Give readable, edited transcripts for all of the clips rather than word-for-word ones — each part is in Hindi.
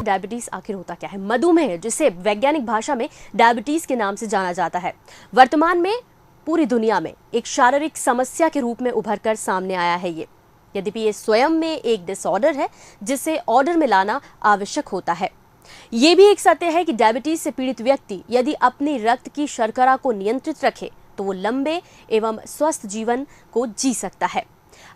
डायबिटीज आखिर होता क्या है। मधुमेह, जिसे वैज्ञानिक भाषा में डायबिटीज के नाम से जाना जाता है, वर्तमान में पूरी दुनिया में एक शारीरिक समस्या के रूप में उभर कर सामने आया है। यद्यपि ये स्वयं में एक डिसऑर्डर है जिसे ऑर्डर में लाना आवश्यक होता है। ये भी एक सत्य है कि डायबिटीज से पीड़ित व्यक्ति यदि अपने रक्त की शर्करा को नियंत्रित रखे तो वो लंबे एवं स्वस्थ जीवन को जी सकता है।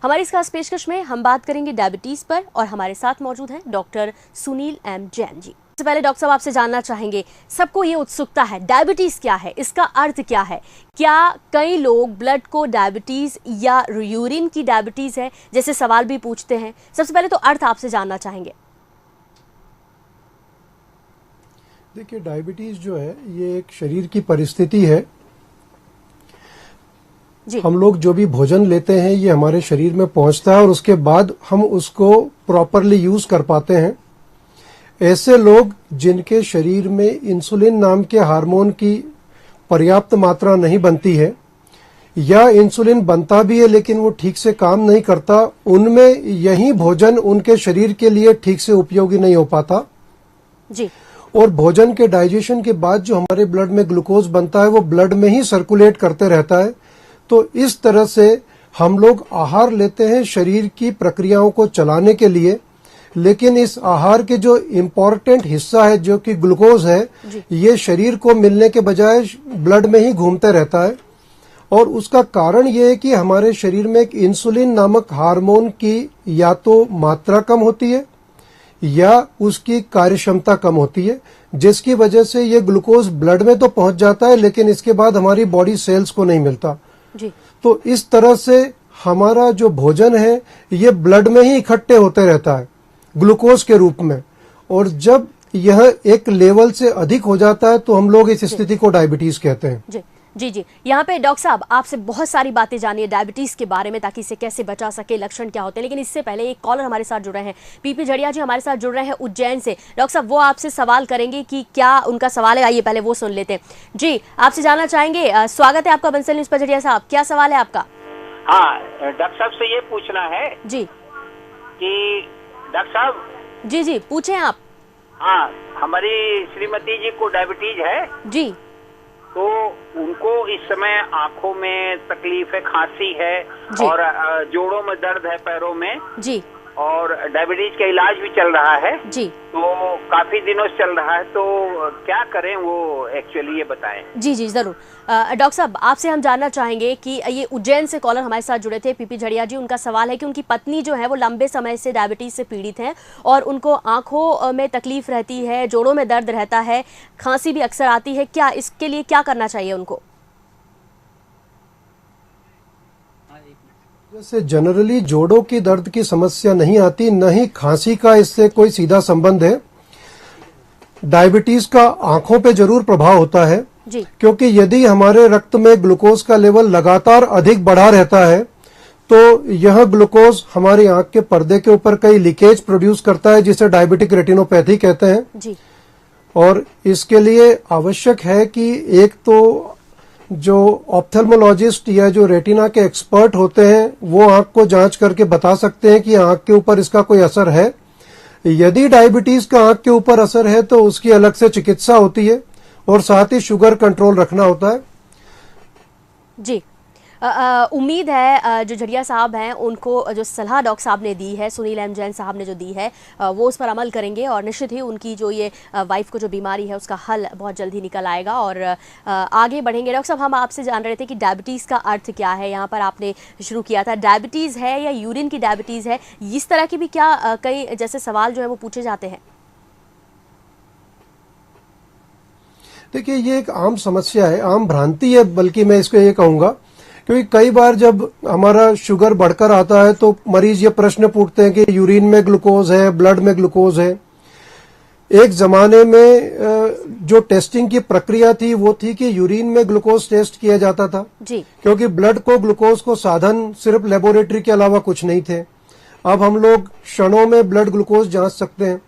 हमारी इस खास पेशकश में हम बात करेंगे डायबिटीज पर और हमारे साथ मौजूद हैं डॉक्टर सुनील एम जैन जी। सबसे पहले डॉक्टर साहब आपसे जानना चाहेंगे, सबको ये उत्सुकता है डायबिटीज क्या है, इसका अर्थ क्या है। क्या कई लोग ब्लड को डायबिटीज या यूरिन की डायबिटीज है जैसे सवाल भी पूछते हैं। सबसे पहले तो अर्थ आपसे जानना चाहेंगे। देखिए, डायबिटीज जो है ये एक शरीर की परिस्थिति है। हम लोग जो भी भोजन लेते हैं ये हमारे शरीर में पहुंचता है और उसके बाद हम उसको प्रॉपरली यूज कर पाते हैं। ऐसे लोग जिनके शरीर में इंसुलिन नाम के हार्मोन की पर्याप्त मात्रा नहीं बनती है या इंसुलिन बनता भी है लेकिन वो ठीक से काम नहीं करता, उनमें यही भोजन उनके शरीर के लिए ठीक से उपयोगी नहीं हो पाता जी। और भोजन के डाइजेशन के बाद जो हमारे ब्लड में ग्लूकोज बनता है वो ब्लड में ही सर्कुलेट करते रहता है। तो इस तरह से हम लोग आहार लेते हैं शरीर की प्रक्रियाओं को चलाने के लिए, लेकिन इस आहार के जो इम्पोर्टेंट हिस्सा है जो कि ग्लूकोज है, ये शरीर को मिलने के बजाय ब्लड में ही घूमते रहता है। और उसका कारण ये है कि हमारे शरीर में एक इंसुलिन नामक हार्मोन की या तो मात्रा कम होती है या उसकी कार्यक्षमता कम होती है, जिसकी वजह से ये ग्लूकोज ब्लड में तो पहुंच जाता है लेकिन इसके बाद हमारी बॉडी सेल्स को नहीं मिलता जी। तो इस तरह से हमारा जो भोजन है ये ब्लड में ही इकट्ठे होते रहता है ग्लूकोज के रूप में, और जब यह एक लेवल से अधिक हो जाता है तो हम लोग इस स्थिति को डायबिटीज कहते हैं। जी जी जी। यहाँ पे डॉक्टर साहब आपसे बहुत सारी बातें जानिए डायबिटीज के बारे में ताकि इसे कैसे बचा सके, लक्षण क्या होते हैं, लेकिन इससे पहले एक कॉलर हमारे साथ जुड़ रहे हैं, पीपी झड़िया जी हमारे साथ जुड़ रहे हैं उज्जैन से। डॉक्टर साहब वो आपसे सवाल करेंगे कि क्या उनका सवाल है, आइए पहले वो सुन लेते हैं। जी, आपसे जानना चाहेंगे, स्वागत है आपका बंसल न्यूज पर झड़िया साहब, क्या सवाल है आपका? हाँ, डॉक्टर साहब से ये पूछना है जी कि डॉक्टर साहब जी जी पूछें आप। हाँ, हमारी श्रीमती जी को डायबिटीज है जी, तो उनको इस समय आंखों में तकलीफ है, खांसी है और जोड़ों में दर्द है, पैरों में जी, और डायबिटीज का इलाज भी चल रहा है जी, तो काफी दिनों से चल रहा है, तो क्या करें वो एक्चुअली ये बताएं। जी जी जरूर। डॉक्टर साहब आपसे हम जानना चाहेंगे कि ये उज्जैन से कॉलर हमारे साथ जुड़े थे पीपी झड़िया जी, उनका सवाल है कि उनकी पत्नी जो है वो लंबे समय से डायबिटीज से पीड़ित हैं और उनको आंखों में तकलीफ रहती है, जोड़ों में दर्द रहता है, खांसी भी अक्सर आती है, क्या इसके लिए क्या करना चाहिए उनको? जैसे जनरली जोड़ों की दर्द की समस्या नहीं आती, न ही खांसी का इससे कोई सीधा संबंध है। डायबिटीज का आंखों पे जरूर प्रभाव होता है जी। क्योंकि यदि हमारे रक्त में ग्लूकोज का लेवल लगातार अधिक बढ़ा रहता है तो यह ग्लूकोज हमारी आंख के पर्दे के ऊपर कई लीकेज प्रोड्यूस करता है जिसे डायबिटिक रेटिनोपैथी कहते हैं जी। और इसके लिए आवश्यक है कि एक तो जो ऑप्थेल्मोलॉजिस्ट या जो रेटिना के एक्सपर्ट होते हैं वो आंख को जांच करके बता सकते हैं कि आंख के ऊपर इसका कोई असर है। यदि डायबिटीज का आंख के ऊपर असर है तो उसकी अलग से चिकित्सा होती है और साथ ही शुगर कंट्रोल रखना होता है जी। उम्मीद है जो झड़िया साहब हैं उनको जो सलाह डॉक्टर साहब ने दी है, सुनील एम जैन साहब ने जो दी है वो उस पर अमल करेंगे और निश्चित ही उनकी जो ये वाइफ को जो बीमारी है उसका हल बहुत जल्द ही निकल आएगा और आगे बढ़ेंगे। डॉक्टर साहब हम आपसे जान रहे थे कि डायबिटीज़ का अर्थ क्या है, यहाँ पर आपने शुरू किया था डायबिटीज़ है या यूरिन की डायबिटीज़ है, इस तरह की भी क्या कई जैसे सवाल जो है वो पूछे जाते हैं? देखिए, ये एक आम समस्या है, आम भ्रांति है, बल्कि मैं इसको ये कहूंगा, क्योंकि कई बार जब हमारा शुगर बढ़कर आता है तो मरीज ये प्रश्न पूछते हैं कि यूरिन में ग्लूकोज है, ब्लड में ग्लूकोज है। एक जमाने में जो टेस्टिंग की प्रक्रिया थी वो थी कि यूरिन में ग्लूकोज टेस्ट किया जाता था जी। क्योंकि ब्लड को ग्लूकोज को साधन सिर्फ लेबोरेटरी के अलावा कुछ नहीं थे। अब हम लोग क्षणों में ब्लड ग्लूकोज जांच सकते हैं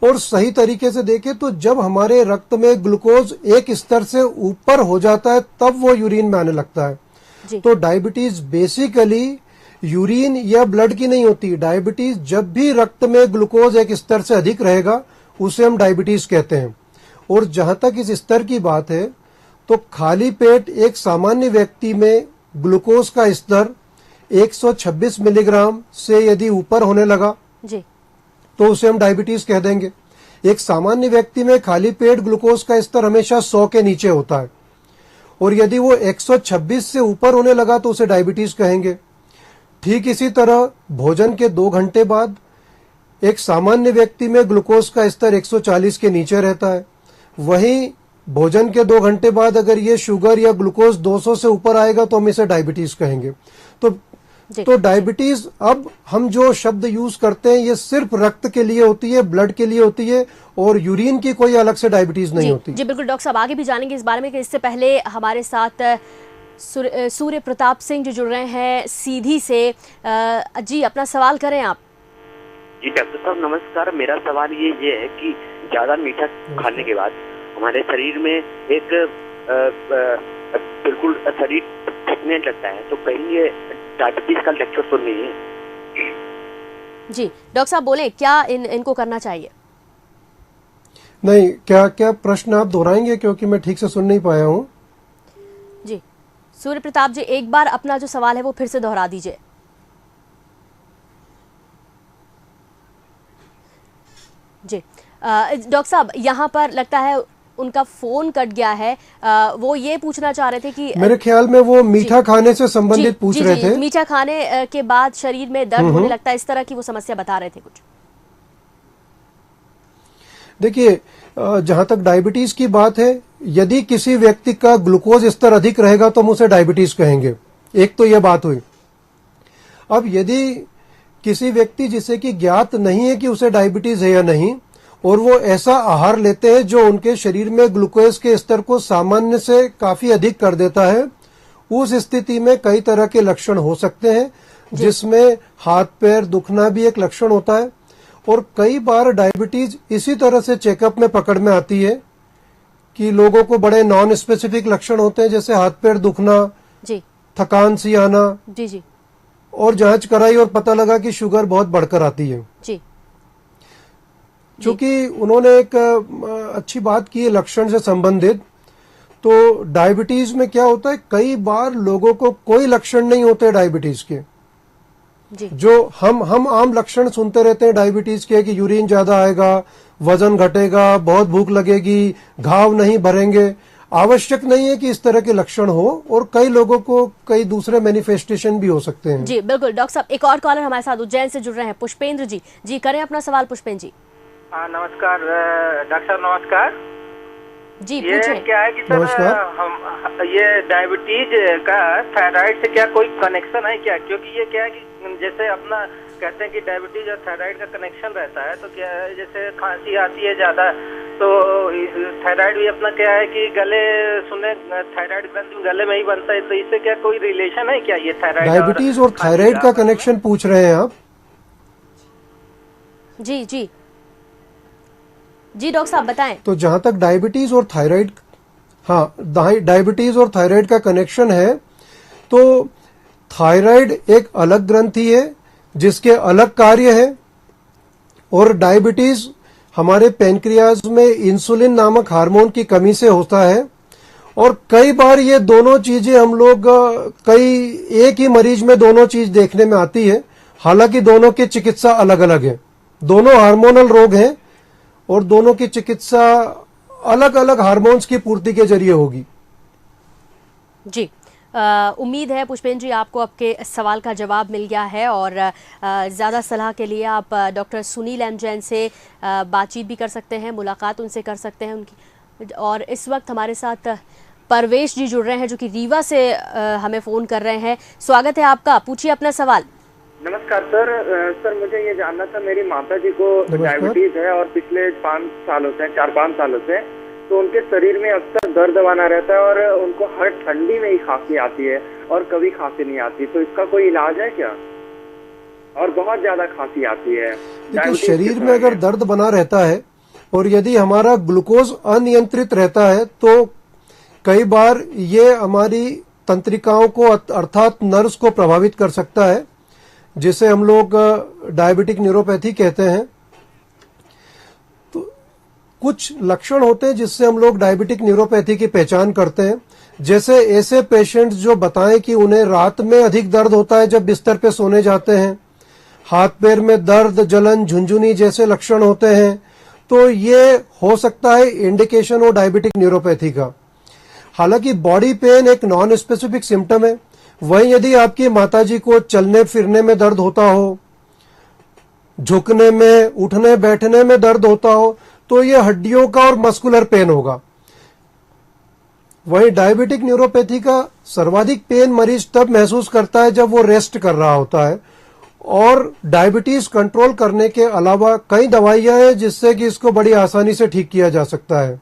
और सही तरीके से देखें तो जब हमारे रक्त में ग्लूकोज एक स्तर से ऊपर हो जाता है तब वो यूरिन में आने लगता है। तो डायबिटीज बेसिकली यूरिन या ब्लड की नहीं होती। डायबिटीज जब भी रक्त में ग्लूकोज एक स्तर से अधिक रहेगा उसे हम डायबिटीज कहते हैं। और जहां तक इस स्तर की बात है तो खाली पेट एक सामान्य व्यक्ति में ग्लूकोज का स्तर 126 मिलीग्राम से यदि ऊपर होने लगा जी, तो उसे हम डायबिटीज कह देंगे। एक सामान्य व्यक्ति में खाली पेट ग्लूकोज का स्तर हमेशा 100 के नीचे होता है, और यदि वो 126 से ऊपर होने लगा तो उसे डायबिटीज कहेंगे। ठीक इसी तरह भोजन के 2 घंटे बाद एक सामान्य व्यक्ति में ग्लूकोज का स्तर 140 के नीचे रहता है। वहीं भोजन के 2 घंटे बाद अगर ये शुगर या ग्लूकोज 200 से ऊपर आएगा तो हम इसे डायबिटीज कहेंगे। तो डायबिटीज, अब हम जो शब्द यूज करते हैं ये सिर्फ रक्त के लिए होती है, ब्लड के लिए होती है, और यूरिन की कोई अलग से डायबिटीज नहीं होती। जी बिल्कुल डॉक्टर साहब, आगे भी जानेंगे इस बारे में कि इससे पहले हमारे साथ सूर्य प्रताप सिंह जो जुड़ रहे हैं सीधी से। जी अपना सवाल करें आप। जी डॉक्टर साहब नमस्कार, मेरा सवाल ये है कि ज्यादा मीठा खाने के बाद हमारे शरीर में एक बिल्कुल शरीर थकने लगता है, तो कहीं ये डायबिटीज का लक्षण तो नहीं है? जी डॉक्टर साहब बोले क्या इनको करना चाहिए? नहीं, क्या प्रश्न आप दोहराएंगे क्योंकि मैं ठीक से सुन नहीं पाया हूँ। जी सूर्य प्रताप जी, एक बार अपना जो सवाल है वो फिर से दोहरा दीजिए। जी डॉक्टर साहब, यहाँ पर लगता है उनका फोन कट गया है। वो ये पूछना चाह रहे थे कि मेरे ख्याल में वो मीठा खाने से संबंधित पूछ रहे थे। मीठा खाने के बाद शरीर में दर्द होने लगता है, इस तरह की वो समस्या बता रहे थे कुछ। देखिए, जहां तक डायबिटीज की बात है, यदि किसी व्यक्ति का ग्लूकोज स्तर अधिक रहेगा तो हम उसे डायबिटीज कहेंगे। एक तो यह बात हुई। अब यदि किसी व्यक्ति जिसे कि ज्ञात नहीं है कि उसे डायबिटीज है या नहीं, और वो ऐसा आहार लेते हैं जो उनके शरीर में ग्लूकोज के स्तर को सामान्य से काफी अधिक कर देता है, उस स्थिति में कई तरह के लक्षण हो सकते हैं, जिसमें हाथ पैर दुखना भी एक लक्षण होता है। और कई बार डायबिटीज इसी तरह से चेकअप में पकड़ में आती है कि लोगों को बड़े नॉन स्पेसिफिक लक्षण होते हैं, जैसे हाथ पैर दुखना, थकान सी आना, और जांच कराई और पता लगा कि शुगर बहुत बढ़कर आती है। चूंकि उन्होंने एक अच्छी बात की है लक्षण से संबंधित, तो डायबिटीज में क्या होता है, कई बार लोगों को कोई लक्षण नहीं होते डायबिटीज के। जो हम आम लक्षण सुनते रहते हैं डायबिटीज के कि यूरिन ज्यादा आएगा, वजन घटेगा, बहुत भूख लगेगी, घाव नहीं भरेंगे। आवश्यक नहीं है कि इस तरह के लक्षण हो, और कई लोगों को कई दूसरे मैनिफेस्टेशन भी हो सकते हैं। जी बिल्कुल डॉक्टर साहब, एक और कॉलर हमारे साथ उज्जैन से जुड़ रहे हैं, पुष्पेंद्र जी। जी करें अपना सवाल पुष्पेंद्र जी। हाँ नमस्कार डॉक्टर साहब, नमस्कार जी। ये क्या है कि सर हम ये डायबिटीज का थायराइड से क्या कोई कनेक्शन है क्या? क्योंकि ये क्या है कि जैसे अपना कहते हैं कि डायबिटीज और थायराइड का कनेक्शन रहता है, तो क्या है जैसे खांसी आती है ज्यादा, तो थायराइड भी अपना क्या है कि गले सुने थायराइड ग्रंथि गले में ही बनता है, तो इससे क्या कोई रिलेशन है क्या ये थायराइड डायबिटीज और थायराइड का कनेक्शन पूछ रहे हैं आप? जी जी जी डॉक्टर साहब बताएं। तो जहां तक डायबिटीज और थायराइड, हाँ, डायबिटीज और थायराइड का कनेक्शन है, तो थायराइड एक अलग ग्रंथि है जिसके अलग कार्य है, और डायबिटीज हमारे पैनक्रियाज में इंसुलिन नामक हार्मोन की कमी से होता है। और कई बार ये दोनों चीजें हम लोग एक ही मरीज में दोनों चीज देखने में आती है, हालांकि दोनों की चिकित्सा अलग अलग है। दोनों हार्मोनल रोग हैं और दोनों की चिकित्सा अलग अलग हार्मोन्स की पूर्ति के जरिए होगी। जी उम्मीद है पुष्पेंद्र जी आपको आपके सवाल का जवाब मिल गया है, और ज़्यादा सलाह के लिए आप डॉक्टर सुनील एम जैन से बातचीत भी कर सकते हैं, मुलाकात उनसे कर सकते हैं उनकी। और इस वक्त हमारे साथ परवेश जी जुड़ रहे हैं जो कि रीवा से हमें फ़ोन कर रहे हैं। स्वागत है आपका, पूछिए अपना सवाल। नमस्कार सर मुझे ये जानना था, मेरी माता जी को डायबिटीज है और पिछले 4-5 सालों से तो उनके शरीर में अक्सर दर्द बना रहता है, और उनको हर ठंडी में ही खांसी आती है और कभी खांसी नहीं आती, तो इसका कोई इलाज है क्या? और बहुत ज्यादा खांसी आती है। देखिए, शरीर में अगर दर्द बना रहता है और यदि हमारा ग्लूकोज अनियंत्रित रहता है, तो कई बार ये हमारी तंत्रिकाओं को अर्थात नर्व्स को प्रभावित कर सकता है। जिसे हम लोग डायबिटिक न्यूरोपैथी कहते हैं। तो कुछ लक्षण होते हैं जिससे हम लोग डायबिटिक न्यूरोपैथी की पहचान करते हैं। जैसे ऐसे पेशेंट्स जो बताएं कि उन्हें रात में अधिक दर्द होता है जब बिस्तर पे सोने जाते हैं, हाथ पैर में दर्द, जलन, झुंझुनी जैसे लक्षण होते हैं, तो ये हो सकता है इंडिकेशन हो डायबिटिक न्यूरोपैथी का। हालांकि बॉडी पेन एक नॉन स्पेसिफिक सिम्टम है। वहीं यदि आपकी माताजी को चलने फिरने में दर्द होता हो, झुकने में, उठने बैठने में दर्द होता हो, तो यह हड्डियों का और मस्कुलर पेन होगा। वहीं डायबिटिक न्यूरोपैथी का सर्वाधिक पेन मरीज तब महसूस करता है जब वो रेस्ट कर रहा होता है, और डायबिटीज कंट्रोल करने के अलावा कई दवाइयां हैं जिससे कि इसको बड़ी आसानी से ठीक किया जा सकता है।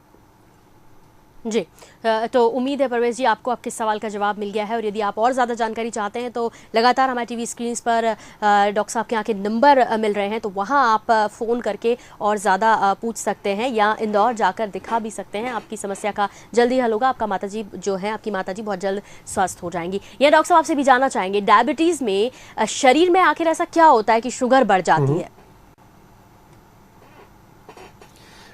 जी, तो उम्मीद है परवेज जी आपको आपके सवाल का जवाब मिल गया है, और यदि आप और ज़्यादा जानकारी चाहते हैं तो लगातार हमारे टीवी स्क्रीन पर डॉक्टर साहब के यहाँ के नंबर मिल रहे हैं, तो वहाँ आप फ़ोन करके और ज़्यादा पूछ सकते हैं, या इंदौर जाकर दिखा भी सकते हैं। आपकी समस्या का जल्दी हल होगा। आपका माताजी जो है, आपकी माताजी बहुत जल्द स्वस्थ हो जाएंगी। यह डॉक्टर साहब आपसे भी जानना चाहेंगे, डायबिटीज़ में शरीर में आखिर ऐसा क्या होता है कि शुगर बढ़ जाती है?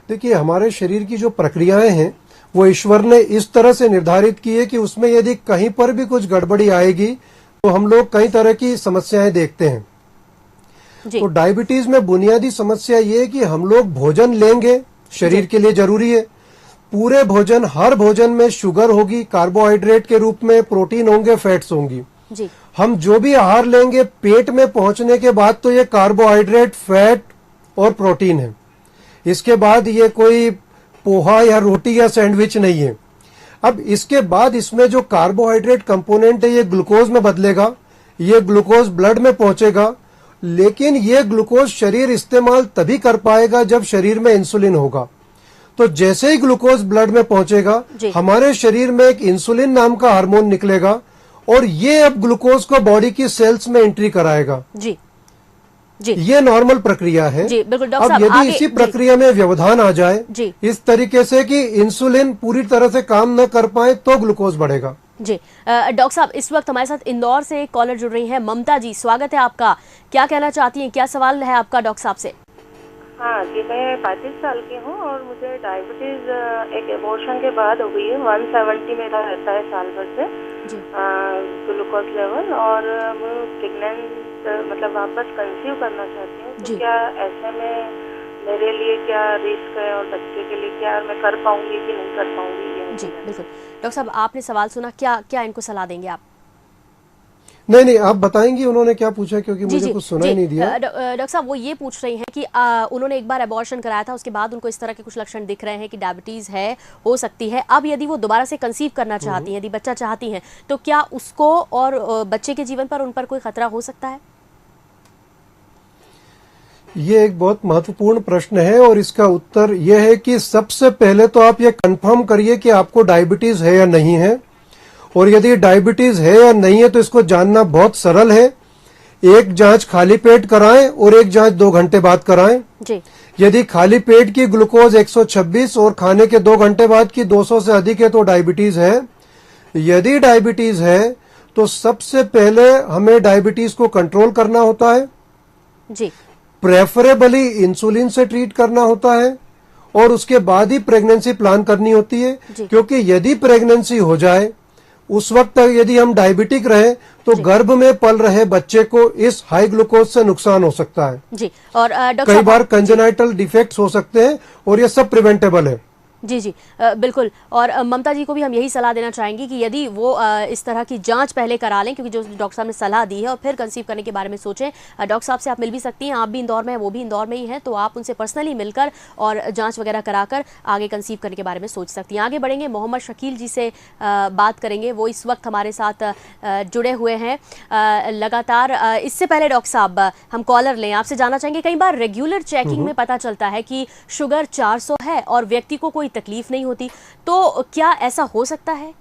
देखिए, हमारे शरीर की जो प्रक्रियाएं हैं वो ईश्वर ने इस तरह से निर्धारित की है कि उसमें यदि कहीं पर भी कुछ गड़बड़ी आएगी तो हम लोग कई तरह की समस्याएं देखते हैं। तो डायबिटीज में बुनियादी समस्या ये है कि हम लोग भोजन लेंगे, शरीर के लिए जरूरी है। पूरे भोजन, हर भोजन में शुगर होगी, कार्बोहाइड्रेट के रूप में प्रोटीन होंगे, फैट्स होंगी। हम जो भी आहार लेंगे पेट में पहुंचने के बाद तो ये कार्बोहाइड्रेट, फैट और प्रोटीन है। इसके बाद ये कोई पोहा या रोटी या सैंडविच नहीं है। अब इसके बाद इसमें जो कार्बोहाइड्रेट कंपोनेंट है ये ग्लूकोज में बदलेगा, ये ग्लूकोज ब्लड में पहुंचेगा, लेकिन ये ग्लूकोज शरीर इस्तेमाल तभी कर पाएगा जब शरीर में इंसुलिन होगा। तो जैसे ही ग्लूकोज ब्लड में पहुंचेगा, हमारे शरीर में एक इंसुलिन नाम का हार्मोन निकलेगा, और ये अब ग्लूकोज को बॉडी की सेल्स में एंट्री कराएगा। जी, ये नॉर्मल प्रक्रिया है। जी, बिल्कुल डॉक्टर साहब, अब यदि इसी प्रक्रिया में व्यवधान आ जाए इस तरीके से कि इंसुलिन पूरी तरह से काम न कर पाए तो ग्लूकोज बढ़ेगा। जी, डॉक्टर साहब इस वक्त हमारे साथ इंदौर से एक कॉलर जुड़ रही है, ममता जी, स्वागत है आपका। क्या कहना चाहती हैं, क्या सवाल है आपका डॉक्टर साहब से? हाँ जी, मैं 35 साल की हूँ और मुझे डायबिटीज एक एबॉर्शन के बाद हो गई है। 170 मेरा रहता है साल भर से ग्लूकोज लेवल, और मैं प्रेग्नेंट मतलब वापस कंसीव करना चाहती हूँ। तो क्या ऐसे में मेरे लिए क्या रिस्क है और बच्चे के लिए क्या मैं कर पाऊंगी कि नहीं कर पाऊंगी? जी बिल्कुल डॉक्टर साहब, आपने सवाल सुना, क्या इनको सलाह देंगे आप? नहीं, आप बताएंगी उन्होंने क्या पूछा, क्योंकि मुझे कुछ सुना ही नहीं दिया। डॉक्टर साहब वो ये पूछ रही हैं कि उन्होंने एक बार एबॉर्शन कराया था, उसके बाद उनको इस तरह के कुछ लक्षण दिख रहे हैं कि डायबिटीज है, हो सकती है। अब यदि वो दोबारा से कंसीव करना चाहती हैं, यदि बच्चा चाहती हैं, तो क्या उसको और बच्चे के जीवन पर उन पर कोई खतरा हो सकता है? ये एक बहुत महत्वपूर्ण प्रश्न है, और इसका उत्तर यह है कि सबसे पहले तो आप ये कंफर्म करिए कि आपको डायबिटीज है या नहीं है, और यदि डायबिटीज है या नहीं है तो इसको जानना बहुत सरल है। एक जांच खाली पेट कराएं और एक जांच 2 घंटे बाद कराएं। यदि खाली पेट की ग्लूकोज 126 और खाने के 2 घंटे बाद की 200 से अधिक है तो डायबिटीज है। यदि डायबिटीज है तो सबसे पहले हमें डायबिटीज को कंट्रोल करना होता है, प्रेफरेबली इंसुलिन से ट्रीट करना होता है, और उसके बाद ही प्रेगनेंसी प्लान करनी होती है। क्योंकि यदि प्रेगनेंसी हो जाए, उस वक्त तक यदि हम डायबिटिक रहे तो गर्भ में पल रहे बच्चे को इस हाई ग्लूकोज से नुकसान हो सकता है। और कई बार कंजेनाइटल डिफेक्ट्स हो सकते हैं, और ये सब प्रिवेंटेबल है। जी बिल्कुल। और ममता जी को भी हम यही सलाह देना चाहेंगे कि यदि वो इस तरह की जांच पहले करा लें, क्योंकि जो डॉक्टर साहब ने सलाह दी है, और फिर कंसीव करने के बारे में सोचें। डॉक्टर साहब से आप मिल भी सकती हैं, आप भी इंदौर में हैं, वो भी इंदौर में ही हैं, तो आप उनसे पर्सनली मिलकर और जांच वगैरह कराकर आगे कंसीव करने के बारे में सोच सकती हैं। आगे बढ़ेंगे, मोहम्मद शकील जी से बात करेंगे, वो इस वक्त हमारे साथ जुड़े हुए हैं लगातार। इससे पहले डॉक्टर साहब हम कॉलर लें, आपसे जानना चाहेंगे, कई बार रेगुलर चेकिंग में पता चलता है कि शुगर 400 है और व्यक्ति को कोई तकलीफ नहीं होती, तो क्या ऐसा हो सकता है?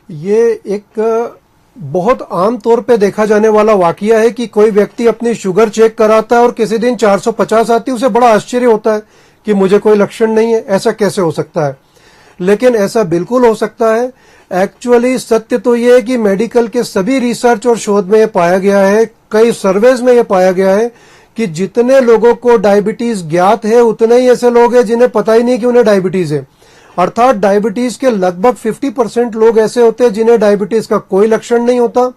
ये एक बहुत आम तौर पे देखा जाने वाला वाकया है कि कोई व्यक्ति अपनी शुगर चेक कराता है और किसी दिन 450 आती है, उसे बड़ा आश्चर्य होता है कि मुझे कोई लक्षण नहीं है, ऐसा कैसे हो सकता है। लेकिन ऐसा बिल्कुल हो सकता है। एक्चुअली सत्य तो ये है कि मेडिकल के सभी रिसर्च और शोध में ये पाया गया है, कई सर्वेज में ये पाया गया है कि जितने लोगों को डायबिटीज ज्ञात है उतने ही ऐसे लोग हैं जिन्हें पता ही नहीं कि उन्हें डायबिटीज है। अर्थात डायबिटीज के लगभग 50% लोग ऐसे होते हैं जिन्हें डायबिटीज का कोई लक्षण नहीं होता,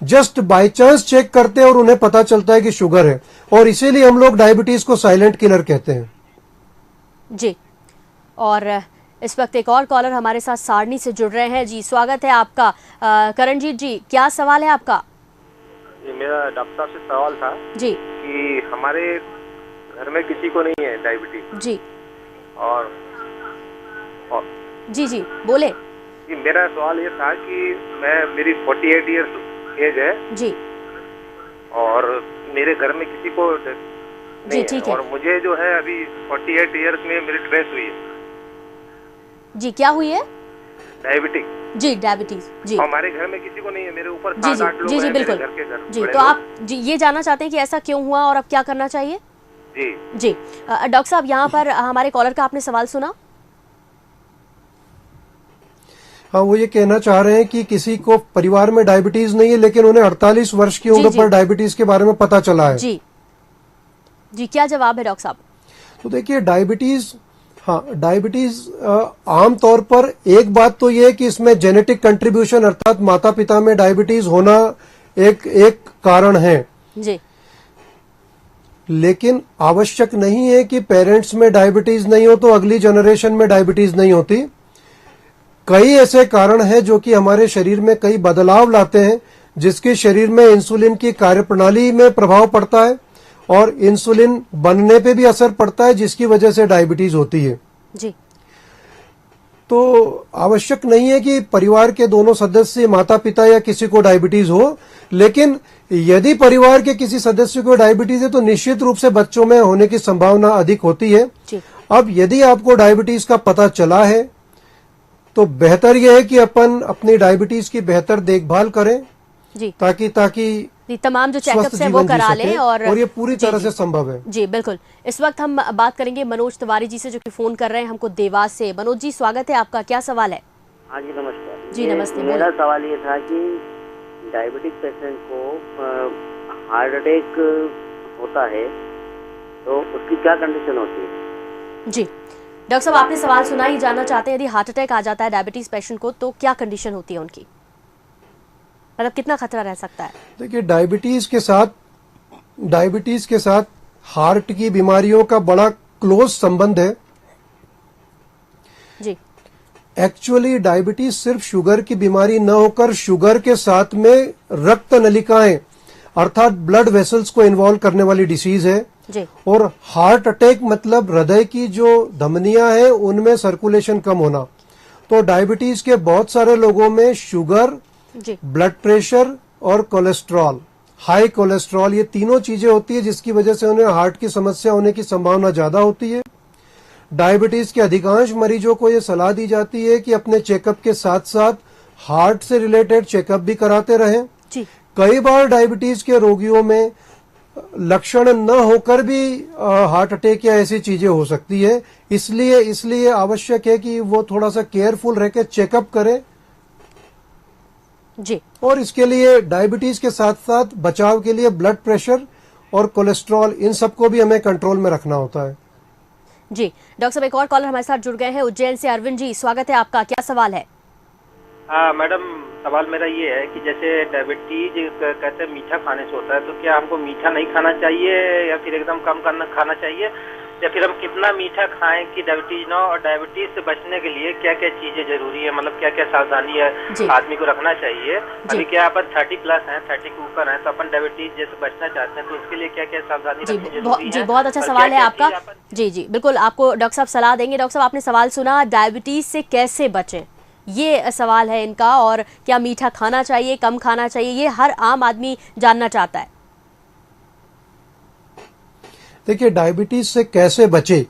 जस्ट बाय चांस चेक करते हैं और उन्हें पता चलता है कि शुगर है, और इसीलिए हम लोग डायबिटीज को साइलेंट किलर कहते हैं। जी, और इस वक्त एक और कॉलर हमारे साथ सारणी से जुड़ रहे हैं। जी, स्वागत है आपका। करणजीत जी, क्या सवाल है आपका? जी, मेरा डॉक्टर साहब से सवाल था जी कि हमारे घर में किसी को नहीं है डायबिटीज। जी और जी बोले। जी, मेरा सवाल ये था कि मेरी 48 इयर्स एज है जी, और मेरे घर में किसी को नहीं ठीक है, और मुझे जो है अभी 48 इयर्स में मेरी ट्रेस हुई है। जी, क्या हुई है? डायबिटिक। जी, डायबिटीज। जी, हमारे घर में किसी को नहीं है, मेरे ऊपर जी 7-8 लोग हैं बिल्कुल। मेरे घर के घर। जी, तो आप जी ये जानना चाहते हैं कि ऐसा क्यों हुआ और अब क्या करना चाहिए? जी डॉक्टर साहब, यहाँ पर हमारे कॉलर का आपने सवाल सुना? हाँ, वो ये कहना चाह रहे हैं कि किसी को परिवार में डायबिटीज नहीं है लेकिन उन्हें 48 वर्ष की उम्र पर डायबिटीज के बारे में पता चला है। जी, क्या जवाब है डॉक्टर साहब? तो देखिए, डायबिटीज आमतौर पर एक बात तो ये है कि इसमें जेनेटिक कंट्रीब्यूशन अर्थात माता पिता में डायबिटीज होना एक कारण है जी, लेकिन आवश्यक नहीं है कि पेरेंट्स में डायबिटीज नहीं हो तो अगली जनरेशन में डायबिटीज नहीं होती। कई ऐसे कारण हैं जो कि हमारे शरीर में कई बदलाव लाते हैं, जिसके शरीर में इंसुलिन की कार्यप्रणाली में प्रभाव पड़ता है और इंसुलिन बनने पे भी असर पड़ता है, जिसकी वजह से डायबिटीज होती है। जी, तो आवश्यक नहीं है कि परिवार के दोनों सदस्य, माता पिता या किसी को डायबिटीज हो, लेकिन यदि परिवार के किसी सदस्य को डायबिटीज है तो निश्चित रूप से बच्चों में होने की संभावना अधिक होती है। अब यदि आपको डायबिटीज का पता चला है तो बेहतर यह है कि अपन अपनी डायबिटीज की बेहतर देखभाल करें जी, ताकि तमाम जो चेकअप्स हैं वो करा लें, और ये पूरी तरह से संभव है। जी बिल्कुल। इस वक्त हम बात करेंगे मनोज तिवारी जी से, जो कि फोन कर रहे हैं हमको देवास से। मनोज जी, स्वागत है आपका। क्या सवाल है? हाँ जी, नमस्कार। जी नमस्ते। मेरा सवाल ये था कि डायबिटिक पेशेंट को हार्ट अटैक होता है तो उसकी क्या कंडीशन होती है? जी डॉक्टर साहब, आपने सवाल सुना, ही जानना चाहते हैं यदि हार्ट अटैक आ जाता है डायबिटीज पेशेंट को तो क्या कंडीशन होती है उनकी, मतलब कितना खतरा रह सकता है? देखिए, डायबिटीज के साथ हार्ट की बीमारियों का बड़ा क्लोज संबंध है जी। एक्चुअली डायबिटीज सिर्फ शुगर की बीमारी न होकर शुगर के साथ में रक्त नलिकाएं अर्थात ब्लड वेसल्स को इन्वॉल्व करने वाली डिसीज है जी। और हार्ट अटैक मतलब हृदय की जो धमनियां हैं उनमें सर्कुलेशन कम होना। तो डायबिटीज के बहुत सारे लोगों में शुगर, ब्लड प्रेशर और कोलेस्ट्रॉल, हाई कोलेस्ट्रॉल, ये तीनों चीजें होती है जिसकी वजह से उन्हें हार्ट की समस्या होने की संभावना ज्यादा होती है। डायबिटीज के अधिकांश मरीजों को ये सलाह दी जाती है कि अपने चेकअप के साथ साथ हार्ट से रिलेटेड चेकअप भी कराते रहें। कई बार डायबिटीज के रोगियों में लक्षण न होकर भी हार्ट अटैक या ऐसी चीजें हो सकती है, इसलिए आवश्यक है कि वो थोड़ा सा केयरफुल रह के चेकअप करें जी। और इसके लिए डायबिटीज के साथ साथ बचाव के लिए ब्लड प्रेशर और कोलेस्ट्रॉल, इन सबको भी हमें कंट्रोल में रखना होता है। जी डॉक्टर साहब, एक और कॉलर हमारे साथ जुड़ गए हैं उज्जैन से। अरविंद जी, स्वागत है आपका। क्या सवाल है? मैडम, सवाल मेरा ये है कि जैसे डायबिटीज कहते हैं मीठा खाने से होता है, तो क्या हमको मीठा नहीं खाना चाहिए या फिर एकदम कम खाना चाहिए, या फिर हम कितना मीठा खाएं कि डायबिटीज ना हो? और डायबिटीज से बचने के लिए क्या क्या चीजें जरूरी है, मतलब क्या क्या सावधानी है आदमी को रखना चाहिए? अभी क्या अपन 30+ हैं, 30 के ऊपर हैं, तो अपन डायबिटीज जैसे बचना चाहते हैं तो उसके लिए क्या क्या सावधानी रखनी जरूरी है? जी बहुत अच्छा सवाल है आपका। जी बिल्कुल, आपको डॉक्टर साहब सलाह देंगे। डॉक्टर साहब, आपने सवाल सुना, डायबिटीज से कैसे बचें, ये सवाल है इनका। और क्या मीठा खाना चाहिए, कम खाना चाहिए, ये हर आम आदमी जानना चाहता है। देखिए, डायबिटीज से कैसे बचे,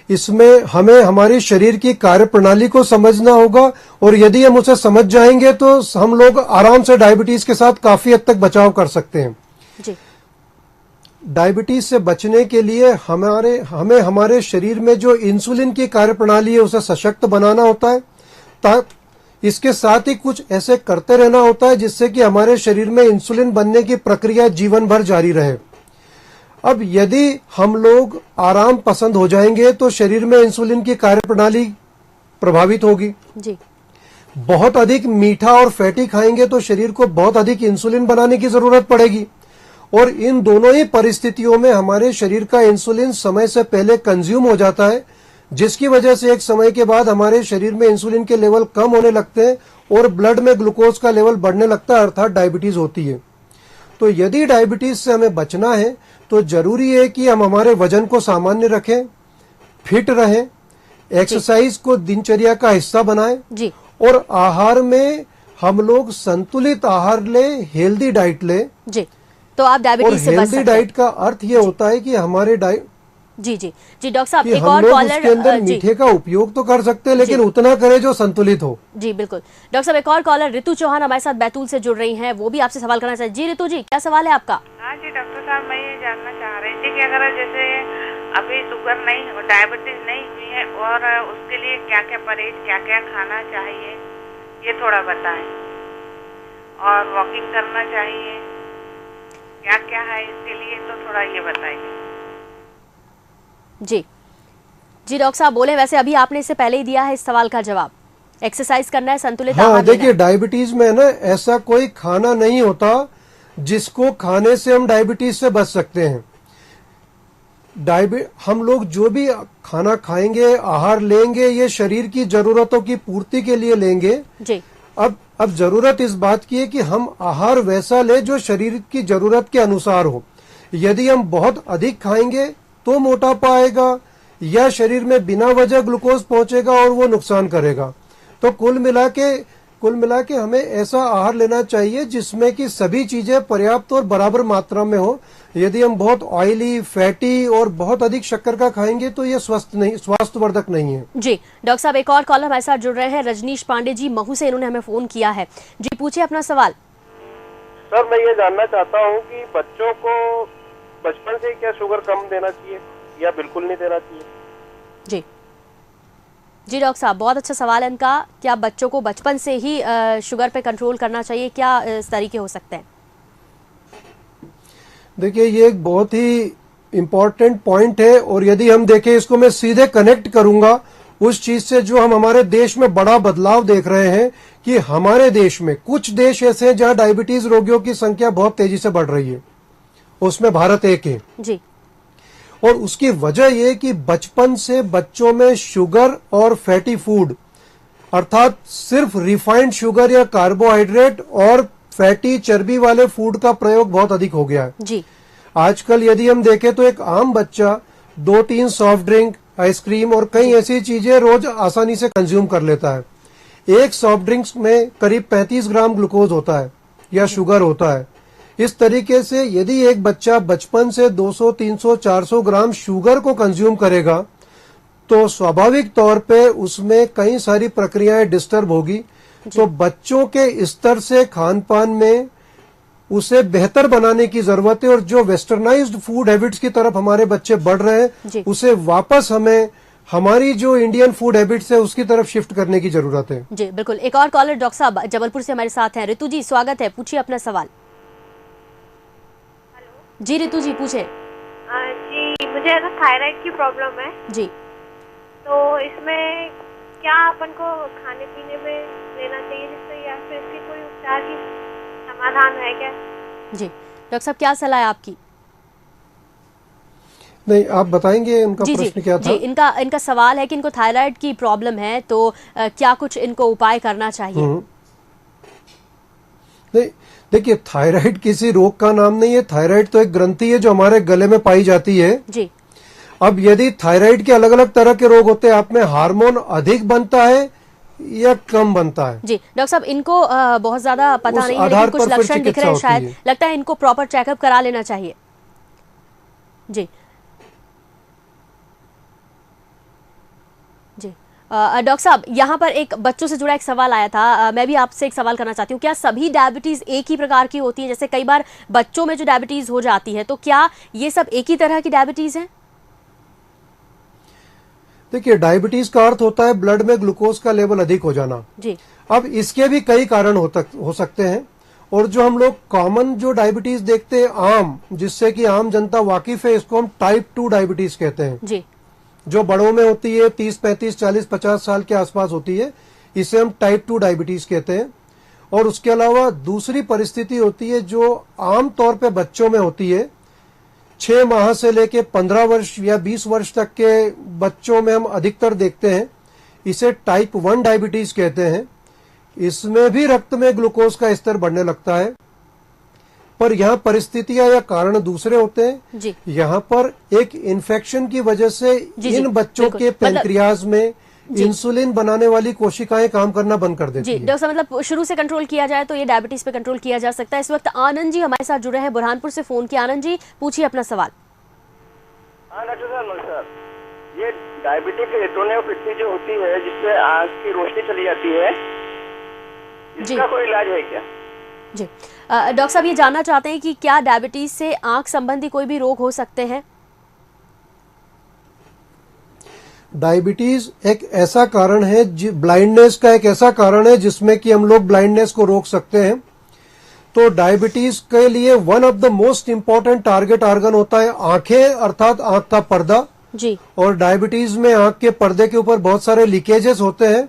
इसमें हमें हमारे शरीर की कार्यप्रणाली को समझना होगा, और यदि हम उसे समझ जाएंगे तो हम लोग आराम से डायबिटीज के साथ काफी हद तक बचाव कर सकते हैं जी। डायबिटीज से बचने के लिए हमें हमारे शरीर में जो इंसुलिन की कार्यप्रणाली है उसे सशक्त बनाना होता है। इसके साथ ही कुछ ऐसे करते रहना होता है जिससे कि हमारे शरीर में इंसुलिन बनने की प्रक्रिया जीवन भर जारी रहे। अब यदि हम लोग आराम पसंद हो जाएंगे तो शरीर में इंसुलिन की कार्यप्रणाली प्रभावित होगी जी। बहुत अधिक मीठा और फैटी खाएंगे तो शरीर को बहुत अधिक इंसुलिन बनाने की जरूरत पड़ेगी, और इन दोनों ही परिस्थितियों में हमारे शरीर का इंसुलिन समय से पहले कंज्यूम हो जाता है, जिसकी वजह से एक समय के बाद हमारे शरीर में इंसुलिन के लेवल कम होने लगते हैं और ब्लड में ग्लूकोज का लेवल बढ़ने लगता है, अर्थात डायबिटीज होती है। तो यदि डायबिटीज से हमें बचना है तो जरूरी है कि हम हमारे वजन को सामान्य रखें, फिट रहें, एक्सरसाइज को दिनचर्या का हिस्सा बनाएं जी। और आहार में हम लोग संतुलित आहार ले, हेल्दी डाइट ले जी। तो आप डायबिटीज से बच सकते हैं। हेल्दी डाइट का अर्थ ये होता है कि हमारे डाइट जी जी जी। डॉक्टर साहब एक हम और लोग कॉलर उसके अंदर मीठे का उपयोग तो कर सकते हैं लेकिन उतना करें जो संतुलित हो। जी बिल्कुल। डॉक्टर साहब एक और कॉलर ऋतु चौहान हमारे साथ बैतूल से जुड़ रही हैं, वो भी आपसे सवाल करना चाहिए। जी ऋतु जी, क्या सवाल है आपका? हाँ जी डॉक्टर साहब, मैं ये जानना चाह रही थी कि अगर जैसे अभी शुगर नहीं, डायबिटीज नहीं हुई है और उसके लिए क्या क्या परहेज, क्या क्या खाना चाहिए, ये थोड़ा बताएं। और वॉकिंग करना चाहिए, क्या क्या है इसके लिए, तो थोड़ा ये बताइए। जी जी डॉक्टर साहब बोले, वैसे अभी आपने इससे पहले ही दिया है इस सवाल का जवाब। एक्सरसाइज करना है, संतुलित आहार लेना है। देखिए डायबिटीज में ना ऐसा कोई खाना नहीं होता जिसको खाने से हम डायबिटीज से बच सकते हैं। हम लोग जो भी खाना खाएंगे, आहार लेंगे, ये शरीर की जरूरतों की पूर्ति के लिए लेंगे जी। अब जरूरत इस बात की है कि हम आहार वैसा ले जो शरीर की जरूरत के अनुसार हो। यदि हम बहुत अधिक खाएंगे तो मोटापा आएगा या शरीर में बिना वजह ग्लूकोज पहुंचेगा और वो नुकसान करेगा। तो कुल मिला के हमें ऐसा आहार लेना चाहिए जिसमें कि सभी चीजें पर्याप्त और बराबर मात्रा में हो। यदि हम बहुत ऑयली, फैटी और बहुत अधिक शक्कर का खाएंगे तो ये स्वास्थ्यवर्धक नहीं है। जी डॉक्टर साहब एक और कॉलर हमारे साथ जुड़ रहे हैं, रजनीश पांडे जी महू से, इन्होंने हमें फोन किया है। जी पूछिए अपना सवाल। सर मैं ये जानना चाहता हूँ कि बच्चों को बचपन से क्या शुगर कम देना चाहिए या बिल्कुल नहीं देना चाहिए? जी जी डॉक्टर साहब बहुत अच्छा सवाल है इनका। क्या बच्चों को बचपन से ही शुगर पे कंट्रोल करना चाहिए, क्या इस तरीके हो सकते हैं? देखिए ये एक बहुत ही इम्पोर्टेंट पॉइंट है, और यदि हम देखें इसको मैं सीधे कनेक्ट करूंगा उस चीज से जो हम हमारे देश में बड़ा बदलाव देख रहे हैं कि हमारे देश में कुछ देश ऐसे हैं जहां डायबिटीज रोगियों की संख्या बहुत तेजी से बढ़ रही है, उसमें भारत एक है जी। और उसकी वजह यह कि बचपन से बच्चों में शुगर और फैटी फूड अर्थात सिर्फ रिफाइंड शुगर या कार्बोहाइड्रेट और फैटी चर्बी वाले फूड का प्रयोग बहुत अधिक हो गया है जी। आजकल यदि हम देखें तो एक आम बच्चा 2-3 सॉफ्ट ड्रिंक, आइसक्रीम और कई ऐसी चीजें रोज आसानी से कंज्यूम कर लेता है। एक सॉफ्ट ड्रिंक्स में करीब 35 ग्राम ग्लूकोज होता है या शुगर होता है। इस तरीके से यदि एक बच्चा बचपन से 200, 300, 400 ग्राम शुगर को कंज्यूम करेगा तो स्वाभाविक तौर पे उसमें कई सारी प्रक्रियाएं डिस्टर्ब होगी। तो बच्चों के स्तर से खान पान में उसे बेहतर बनाने की जरूरत है, और जो वेस्टर्नाइज्ड फूड हैबिट्स की तरफ हमारे बच्चे बढ़ रहे हैं उसे वापस हमें हमारी जो इंडियन फूड हैबिट्स है उसकी तरफ शिफ्ट करने की जरूरत है। जी बिल्कुल। एक और कॉलर डॉक्टर साहब जबलपुर से हमारे साथ हैं। ऋतु जी स्वागत है, पूछिए अपना सवाल। जी ऋतु जी पूछे। जी मुझे ना थायराइड की प्रॉब्लम है जी। तो इसमें क्या अपन को खाने पीने में लेना चाहिए जिससे, या फिर इसकी कोई उपचार की समाधान है क्या? जी डॉक्टर साहब क्या सलाह है आपकी? नहीं आप बताएंगे उनका प्रश्न क्या था? जी इनका सवाल है कि इनको थायराइड की प्रॉब्लम है तो क्या कुछ इनको उपाय करना चाहिए? नहीं देखिए थायराइड किसी रोग का नाम नहीं है। थायराइड तो एक ग्रंथि है जो हमारे गले में पाई जाती है जी। अब यदि थायराइड के अलग अलग तरह के रोग होते हैं, आप में हार्मोन अधिक बनता है या कम बनता है? जी डॉक्टर साहब इनको बहुत ज्यादा पता नहीं है, लेकिन कुछ लक्षण दिख रहे हैं, शायद लगता है इनको प्रॉपर चेकअप करा लेना चाहिए। जी जी डॉक्टर साहब यहाँ पर एक बच्चों से जुड़ा एक सवाल आया था, मैं भी आपसे एक सवाल करना चाहती हूँ। क्या सभी डायबिटीज एक ही प्रकार की होती है? जैसे कई बार बच्चों में जो डायबिटीज हो जाती है तो क्या ये सब एक ही तरह की डायबिटीज है? देखिए, डायबिटीज का अर्थ होता है ब्लड में ग्लूकोज का लेवल अधिक हो जाना जी। अब इसके भी कई कारण हो सकते हैं, और जो हम लोग कॉमन जो डायबिटीज देखते हैं आम, जिससे कि आम जनता वाकिफ है, इसको हम टाइप 2 डायबिटीज कहते हैं जी। जो बड़ों में होती है 30, 35, 40, 50 साल के आसपास होती है, इसे हम टाइप 2 डायबिटीज कहते हैं। और उसके अलावा दूसरी परिस्थिति होती है जो आम तौर पे बच्चों में होती है, 6 माह से लेके 15 वर्ष या 20 वर्ष तक के बच्चों में हम अधिकतर देखते हैं, इसे टाइप 1 डायबिटीज कहते हैं। इसमें भी रक्त में ग्लूकोज का स्तर बढ़ने लगता है, पर यहाँ परिस्थितियां या कारण दूसरे होते हैं जी। यहाँ पर एक इन्फेक्शन की वजह से इन बच्चों के पैंक्रियाज में इंसुलिन बनाने वाली कोशिकाएं काम करना बंद कर देती हैं। डॉक्टर साहब, मतलब शुरू से कंट्रोल किया जाए तो ये डायबिटीज पे कंट्रोल किया जा सकता है। इस वक्त आनंद जी हमारे साथ जुड़े हैं, बुरहानपुर से फोन किया। आनंद जी, पूछिए अपना सवाल। हाँ डॉक्टर साहब नमस्कार। ये डायबिटिक रेटिनोपैथी जो होती है, जिससे आँख की रोशनी चली जाती है, इसका कोई इलाज है क्या? जी डॉक्टर साहब, ये जानना चाहते हैं कि क्या डायबिटीज से आंख संबंधी कोई भी रोग हो सकते हैं? डायबिटीज एक ऐसा कारण है, ब्लाइंडनेस का एक ऐसा कारण है जिसमें कि हम लोग ब्लाइंडनेस को रोक सकते हैं। तो डायबिटीज के लिए one of the most important target organ होता है आंखें, अर्थात आंख का पर्दा जी। और डायबिटीज में आंख के पर्दे के ऊपर बहुत सारे लीकेजेस होते हैं,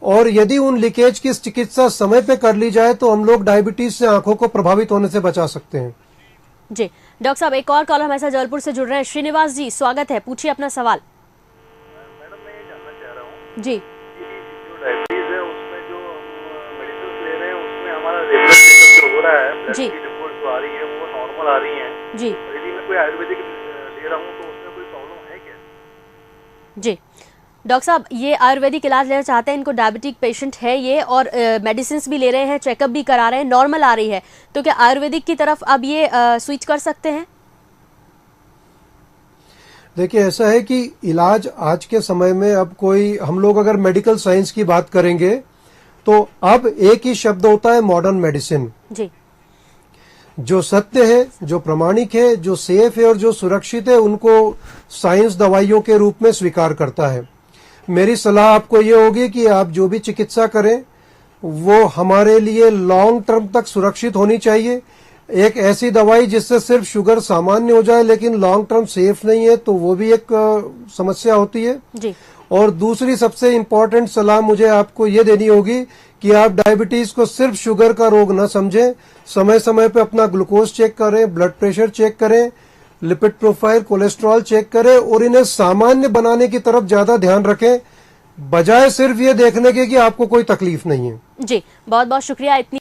और यदि उन लीकेज की चिकित्सा समय पे कर ली जाए तो हम लोग डायबिटीज से आंखों को प्रभावित होने से बचा सकते हैं जी। डॉक्टर साहब, एक और कॉलर हमारे साथ जबलपुर से जुड़ रहे हैं। श्रीनिवास जी, स्वागत है, पूछिए अपना सवाल। मैडम, मैं ये जानना चाह रहा हूँ जी, जो डायबिटीज है उसमें जो मेडिसिन ले रहे हैं उसमें हमारा रेगुलर चेकअप जो हो रहा है, ब्लड की रिपोर्ट जो आ रही है वो नॉर्मल आ रही है जी। यदि मैं कोई आयुर्वेदिक ले रहा हूँ तो उसमें कोई प्रॉब्लम है क्या? जी डॉक्टर साहब, ये आयुर्वेदिक इलाज लेना चाहते हैं, इनको डायबिटिक पेशेंट है ये, और मेडिसिन भी ले रहे हैं, चेकअप भी करा रहे हैं, नॉर्मल आ रही है, तो क्या आयुर्वेदिक की तरफ अब ये स्विच कर सकते हैं? देखिए, ऐसा है कि इलाज आज के समय में अब कोई, हम लोग अगर मेडिकल साइंस की बात करेंगे तो अब एक ही शब्द होता है मॉडर्न मेडिसिन जी। जो सत्य है, जो प्रामाणिक है, जो सेफ है और जो सुरक्षित है, उनको साइंस दवाइयों के रूप में स्वीकार करता है। मेरी सलाह आपको ये होगी कि आप जो भी चिकित्सा करें वो हमारे लिए लॉन्ग टर्म तक सुरक्षित होनी चाहिए। एक ऐसी दवाई जिससे सिर्फ शुगर सामान्य हो जाए लेकिन लॉन्ग टर्म सेफ नहीं है, तो वो भी एक समस्या होती है जी। और दूसरी सबसे इम्पोर्टेंट सलाह मुझे आपको ये देनी होगी कि आप डायबिटीज को सिर्फ शुगर का रोग न समझें, समय समय पे अपना ग्लूकोज चेक करें, ब्लड प्रेशर चेक करें, लिपिड प्रोफाइल, कोलेस्ट्रॉल चेक करें, और इन्हें सामान्य बनाने की तरफ ज्यादा ध्यान रखें, बजाय सिर्फ ये देखने के कि आपको कोई तकलीफ नहीं है। जी, बहुत बहुत शुक्रिया इतनी